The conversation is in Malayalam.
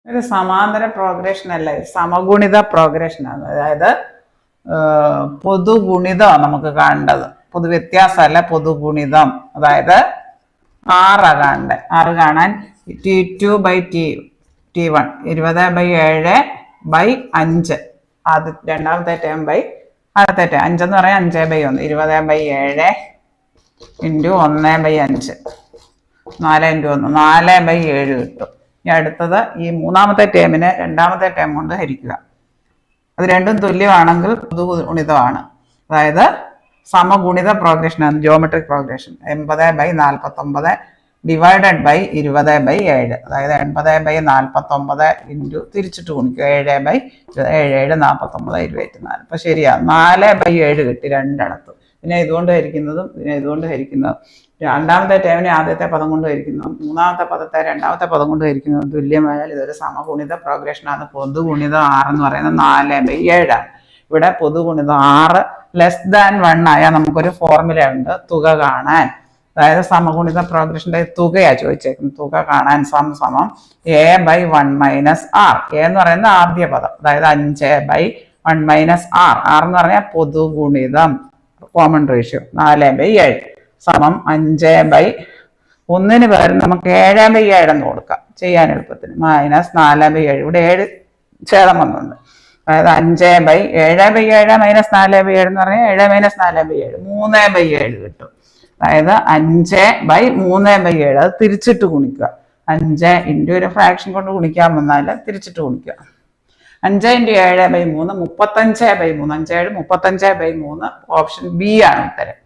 ഒരു സമാന്തര പ്രോഗ്രഷൻ അല്ല, സമഗുണിത പ്രോഗ്രഷനാണ്. അതായത് പൊതുഗുണിതമാണ് നമുക്ക് കാണേണ്ടത്, പൊതു വ്യത്യാസമല്ല, പൊതുഗുണിതം. അതായത് 6 കാണണ്ടേ. 6 കാണാൻ T2/T1 20/7/5 രണ്ടാമത്തെ ടേം ബൈ അടുത്ത ടേം. 5 എന്ന് പറയാൻ 5/1 20/7 × 1/5 4 × 1 4/7 കിട്ടും. ഇനി അടുത്തത് ഈ മൂന്നാമത്തെ ടേമിനെ രണ്ടാമത്തെ ടേം കൊണ്ട് ഹരിക്കുക. അത് രണ്ടും തുല്യമാണെങ്കിൽ പൊതുഗുണിതമാണ്. അതായത് സമഗുണിത പ്രോഗ്രഷനാണ്, ജിയോമെട്രിക് പ്രോഗ്രഷൻ. 80/49 divided by 20/7. അതായത് 80/49 ഇൻറ്റു തിരിച്ചിട്ട് ഗുണിക്കുക 7/7 49 24. അപ്പൊ ശരിയാ, 4/7 കിട്ടി രണ്ടിടത്ത്. പിന്നെ ഇതുകൊണ്ട് ഹരിക്കുന്നതും പിന്നെ ഇതുകൊണ്ട് ഹരിക്കുന്നതും. രണ്ടാമത്തെ ടേമിനെ ആദ്യത്തെ പദം കൊണ്ട് ഹരിക്കുന്നതും മൂന്നാമത്തെ പദത്തെ രണ്ടാമത്തെ പദം കൊണ്ട് ഹരിക്കുന്നതും തുല്യമായാൽ ഇതൊരു സമഗുണിത പ്രോഗ്രഷനാണ്. പൊതുഗുണിതം 6 എന്ന് പറയുന്നത് 4/7 ആണ്. ഇവിടെ പൊതുഗുണിതം 6 << 1 ആയാൽ നമുക്കൊരു ഫോർമുല ഉണ്ട്, തുക കാണാൻ. അതായത് സമഗുണിത പ്രോഗ്രഷന്റെ തുകയാ ചോദിച്ചേക്കുന്നത്. തുക കാണാൻ സമം A/1 - R. A എന്ന് പറയുന്നത് ആദ്യ പദം, അതായത് 5/1 - R. R എന്ന് പറഞ്ഞാൽ പൊതുഗുണിതം, കോമൺ റേഷ്യോ 4/7 സമം 5/1 പകരം നമുക്ക് 7/7 എന്ന് കൊടുക്കാം ചെയ്യാൻ എളുപ്പത്തിന്. -4/7. ഇവിടെ 7 ഛേദം വന്നുണ്ട്. അതായത് 7/7 - 4/7 എന്ന് പറഞ്ഞാൽ 7 - 4/7 3/7 കിട്ടും. അതായത് 5/3/7. അത് തിരിച്ചിട്ട് ഗുണിക്കുക. 5 ഇൻറ്റു ഒരു ഫ്രാക്ഷൻ കൊണ്ട് ഗുണിക്കാൻ വന്നാൽ തിരിച്ചിട്ട് ഗുണിക്കുക. 5 × 7/3 35/3. 5 7 35/3. ഓപ്ഷൻ ബി ആണ് ഉത്തരം.